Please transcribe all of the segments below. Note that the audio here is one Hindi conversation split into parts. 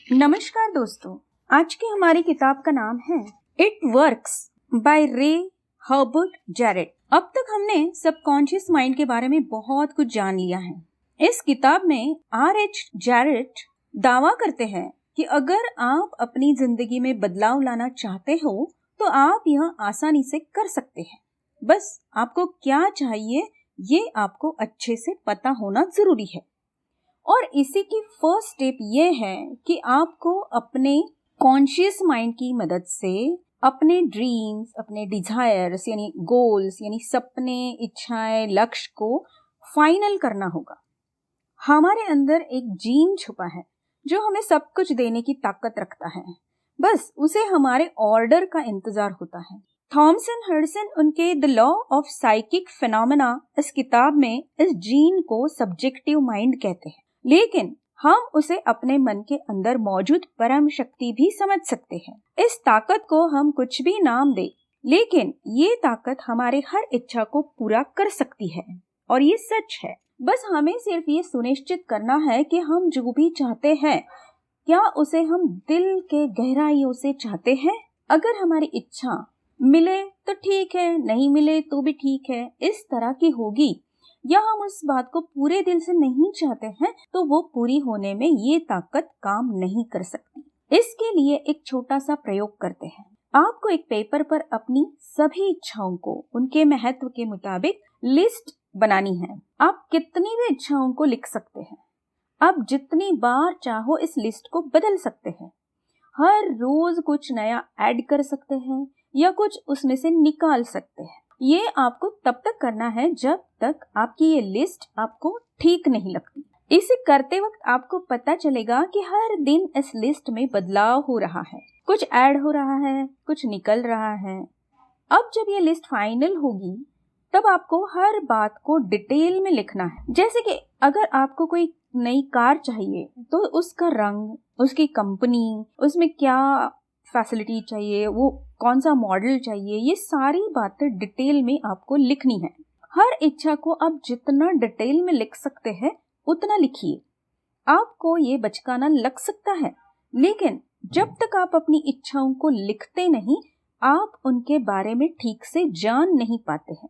नमस्कार दोस्तों, आज की हमारी किताब का नाम है इट वर्क्स बाय रे हर्बर्ट जैरेट। अब तक हमने सबकॉन्शियस माइंड के बारे में बहुत कुछ जान लिया है। इस किताब में R.H. जैरेट दावा करते हैं कि अगर आप अपनी जिंदगी में बदलाव लाना चाहते हो तो आप यह आसानी से कर सकते हैं। बस आपको क्या चाहिए ये आपको अच्छे से पता होना जरूरी है। और इसी की फर्स्ट स्टेप ये है कि आपको अपने कॉन्शियस माइंड की मदद से अपने ड्रीम्स, अपने डिजायर्स यानी गोल्स यानी सपने, इच्छाएं, लक्ष्य को फाइनल करना होगा। हमारे अंदर एक जीन छुपा है जो हमें सब कुछ देने की ताकत रखता है, बस उसे हमारे ऑर्डर का इंतजार होता है। थॉमसन हडसन उनके the law of psychic phenomena इस किताब में इस जीन को सब्जेक्टिव माइंड कहते हैं, लेकिन हम उसे अपने मन के अंदर मौजूद परम शक्ति भी समझ सकते हैं। इस ताकत को हम कुछ भी नाम दे, लेकिन ये ताकत हमारे हर इच्छा को पूरा कर सकती है और ये सच है। बस हमें सिर्फ ये सुनिश्चित करना है कि हम जो भी चाहते हैं क्या उसे हम दिल के गहराइयों से चाहते हैं। अगर हमारी इच्छा मिले तो ठीक है, नहीं मिले तो भी ठीक है, इस तरह की होगी, या हम उस बात को पूरे दिल से नहीं चाहते हैं तो वो पूरी होने में ये ताकत काम नहीं कर सकती। इसके लिए एक छोटा सा प्रयोग करते हैं। आपको एक पेपर पर अपनी सभी इच्छाओं को उनके महत्व के मुताबिक लिस्ट बनानी है। आप कितनी भी इच्छाओं को लिख सकते हैं। आप जितनी बार चाहो इस लिस्ट को बदल सकते हैं। हर रोज कुछ नया ऐड कर सकते हैं या कुछ उसमें से निकाल सकते हैं। ये आपको तब तक करना है जब तक आपकी ये लिस्ट आपको ठीक नहीं लगती। इसे करते वक्त आपको पता चलेगा कि हर दिन इस लिस्ट में बदलाव हो रहा है, कुछ ऐड हो रहा है, कुछ निकल रहा है। अब जब ये लिस्ट फाइनल होगी तब आपको हर बात को डिटेल में लिखना है। जैसे कि अगर आपको कोई नई कार चाहिए तो उसका रंग, उसकी कंपनी, उसमें क्या फैसिलिटी चाहिए, वो कौन सा मॉडल चाहिए, ये सारी बातें डिटेल में आपको लिखनी है। हर इच्छा को आप जितना डिटेल में लिख सकते हैं उतना लिखिए। आपको ये बचकाना लग सकता है, लेकिन जब तक आप अपनी इच्छाओं को लिखते नहीं, आप उनके बारे में ठीक से जान नहीं पाते हैं।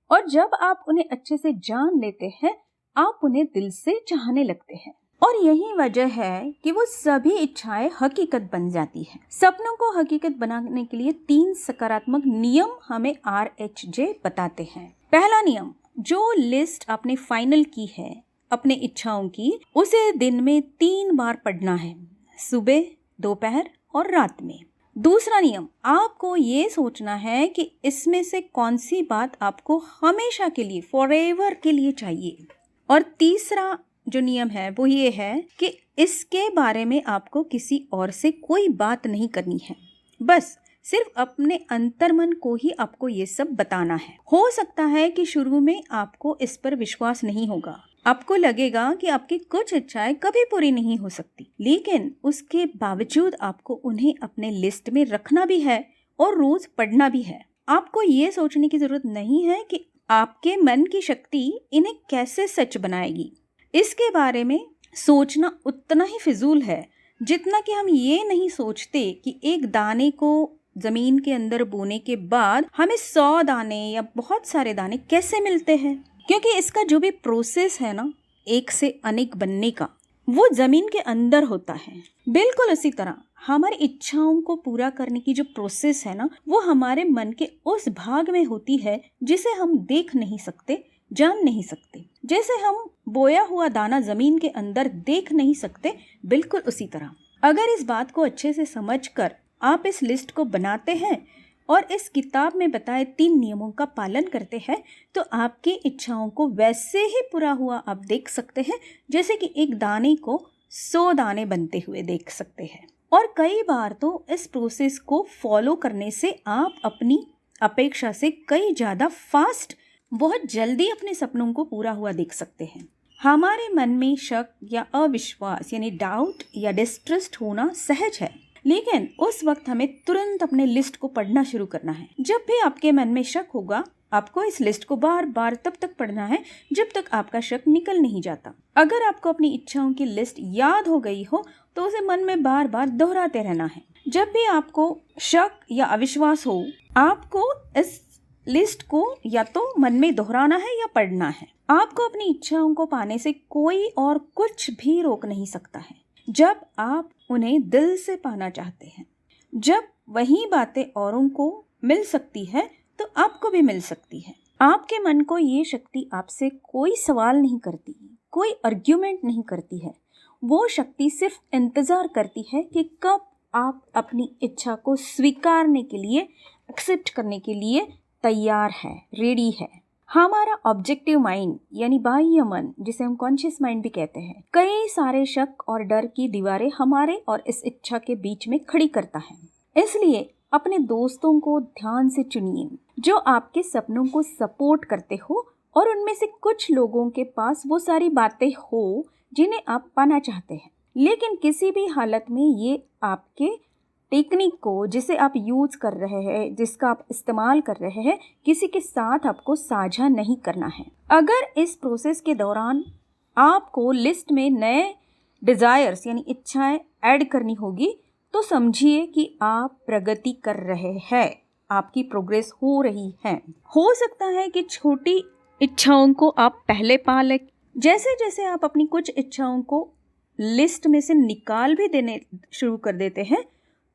और जब आप उन्हें अच्छे से जान लेते हैं, आप उन्हें दिल से चाहने लगते हैं। और यही वजह है कि वो सभी इच्छाएं हकीकत बन जाती हैं। सपनों को हकीकत बनाने के लिए 3 सकारात्मक नियम हमें RHJ बताते हैं। पहला नियम, जो लिस्ट आपने फाइनल की है अपने इच्छाओं की, उसे दिन में 3 बार पढ़ना है, सुबह, दोपहर और रात में। दूसरा नियम, आपको ये सोचना है कि इसमें से कौन सी बात आपको हमेशा के लिए, फॉरएवर के लिए चाहिए। और तीसरा जो नियम है वो ये है कि इसके बारे में आपको किसी और से कोई बात नहीं करनी है, बस सिर्फ अपने अंतर्मन को ही आपको ये सब बताना है। हो सकता है कि शुरू में आपको इस पर विश्वास नहीं होगा, आपको लगेगा कि आपकी कुछ इच्छाएं कभी पूरी नहीं हो सकती, लेकिन उसके बावजूद आपको उन्हें अपने लिस्ट में रखना भी है और रोज पढ़ना भी है। आपको ये सोचने की जरूरत नहीं है कि आपके मन की शक्ति इन्हें कैसे सच बनाएगी। इसके बारे में सोचना उतना ही फिजूल है जितना कि हम ये नहीं सोचते कि एक दाने को जमीन के अंदर बोने के बाद हमें 100 दाने या बहुत सारे दाने कैसे मिलते हैं, क्योंकि इसका जो भी प्रोसेस है ना, एक से अनेक बनने का, वो जमीन के अंदर होता है। बिल्कुल उसी तरह हमारी इच्छाओं को पूरा करने की जो प्रोसेस है ना, वो हमारे मन के उस भाग में होती है जिसे हम देख नहीं सकते, जान नहीं सकते। जैसे हम बोया हुआ दाना जमीन के अंदर देख नहीं सकते, बिल्कुल उसी तरह अगर इस बात को अच्छे से समझकर आप इस लिस्ट को बनाते हैं और इस किताब में बताए 3 नियमों का पालन करते हैं, तो आपकी इच्छाओं को वैसे ही पूरा हुआ आप देख सकते हैं जैसे कि एक दाने को 100 दाने बनते हुए देख सकते हैं। और कई बार तो इस प्रोसेस को फॉलो करने से आप अपनी अपेक्षा से कई ज्यादा फास्ट, बहुत जल्दी अपने सपनों को पूरा हुआ देख सकते हैं। हमारे मन में शक या अविश्वास यानी डाउट या डिस्ट्रस्ट होना सहज है, लेकिन उस वक्त हमें तुरंत अपने लिस्ट को पढ़ना शुरू करना है। जब भी आपके मन में शक होगा आपको इस लिस्ट को बार बार तब तक पढ़ना है जब तक आपका शक निकल नहीं जाता। अगर आपको अपनी इच्छाओं की लिस्ट याद हो गई हो तो उसे मन में बार बार दोहराते रहना है। जब भी आपको शक या अविश्वास हो, आपको इस लिस्ट को या तो मन में दोहराना है या पढ़ना है। आपको अपनी इच्छाओं को पाने से कोई और कुछ भी रोक नहीं सकता है जब आप उन्हें दिल से पाना चाहते हैं। जब वही बातें औरों को मिल सकती है तो आपको भी मिल सकती है। आपके मन को ये शक्ति आपसे कोई सवाल नहीं करती, कोई आर्ग्यूमेंट नहीं करती है। वो शक्ति सिर्फ इंतजार करती है कि कब आप अपनी इच्छा को स्वीकारने के लिए, एक्सेप्ट करने के लिए तैयार है, रेडी है। हमारा ऑब्जेक्टिव माइंड यानी बाह्य मन, जिसे हम कॉन्शियस माइंड भी कहते हैं, कई सारे शक और डर की दीवारें हमारे और इस इच्छा के बीच में खड़ी करता है। इसलिए अपने दोस्तों को ध्यान से चुनिए जो आपके सपनों को सपोर्ट करते हो और उनमें से कुछ लोगों के पास वो सारी बातें हो जिन्हें आप पाना चाहते हैं। लेकिन किसी भी हालत में ये आपके टेक्निक को, जिसे आप यूज कर रहे हैं, जिसका आप इस्तेमाल कर रहे हैं, किसी के साथ आपको साझा नहीं करना है। अगर इस प्रोसेस के दौरान आपको लिस्ट में नए डिजायर्स यानी इच्छाएं ऐड करनी होगी तो समझिए कि आप प्रगति कर रहे हैं, आपकी प्रोग्रेस हो रही है। हो सकता है कि छोटी इच्छाओं को आप पहले पा लें। जैसे जैसे आप अपनी कुछ इच्छाओं को लिस्ट में से निकाल भी देने शुरू कर देते हैं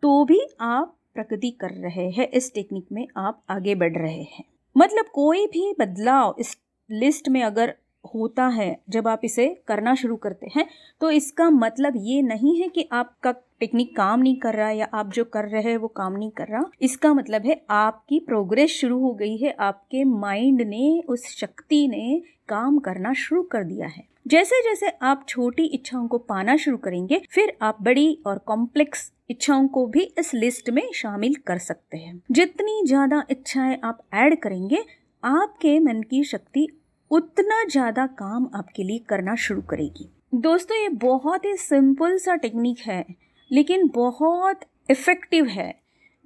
तो भी आप प्रगति कर रहे हैं। इस टेक्निक में आप आगे बढ़ रहे हैं। मतलब कोई भी बदलाव इस लिस्ट में अगर होता है जब आप इसे करना शुरू करते हैं तो इसका मतलब ये नहीं है कि आपका टेक्निक काम नहीं कर रहा या आप जो कर रहे हैं वो काम नहीं कर रहा। इसका मतलब है आपकी प्रोग्रेस शुरू हो गई है, आपके माइंड ने, उस शक्ति ने काम करना शुरू कर दिया है। जैसे जैसे आप छोटी इच्छाओं को पाना शुरू करेंगे फिर आप बड़ी और कॉम्प्लेक्स इच्छाओं को भी इस लिस्ट में शामिल कर सकते हैं। जितनी ज्यादा इच्छाएं आप ऐड करेंगे आपके मन की शक्ति उतना ज़्यादा काम आपके लिए करना शुरू करेगी। दोस्तों, ये बहुत ही सिंपल सा टेक्निक है लेकिन बहुत इफ़ेक्टिव है।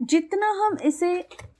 जितना हम इसे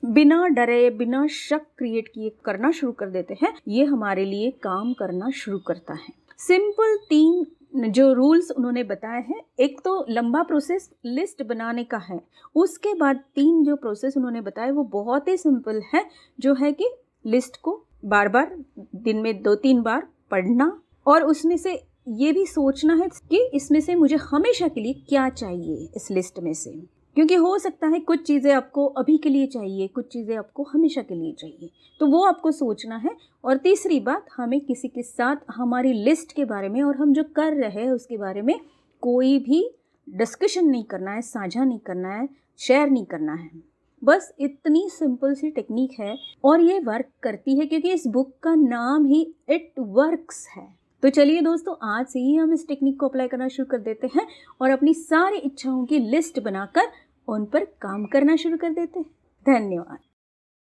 बिना डरे, बिना शक क्रिएट किए करना शुरू कर देते हैं, ये हमारे लिए काम करना शुरू करता है। सिंपल 3 जो रूल्स उन्होंने बताए हैं, एक तो लंबा प्रोसेस लिस्ट बनाने का है, उसके बाद 3 जो प्रोसेस उन्होंने बताए वो बहुत ही सिंपल है, जो है कि लिस्ट को बार बार दिन में 2-3 बार पढ़ना और उसमें से ये भी सोचना है कि इसमें से मुझे हमेशा के लिए क्या चाहिए इस लिस्ट में से, क्योंकि हो सकता है कुछ चीज़ें आपको अभी के लिए चाहिए, कुछ चीज़ें आपको हमेशा के लिए चाहिए, तो वो आपको सोचना है। और तीसरी बात, हमें किसी के साथ हमारी लिस्ट के बारे में और हम जो कर रहे हैं उसके बारे में कोई भी डिस्कशन नहीं करना है, साझा नहीं करना है, शेयर नहीं करना है। बस इतनी सिंपल सी टेक्निक है और ये वर्क करती है क्योंकि इस बुक का नाम ही इट वर्क्स है। तो चलिए दोस्तों, आज से ही हम इस टेक्निक को अप्लाई करना शुरू कर देते हैं और अपनी सारी इच्छाओं की लिस्ट बनाकर उन पर काम करना शुरू कर देते हैं। धन्यवाद।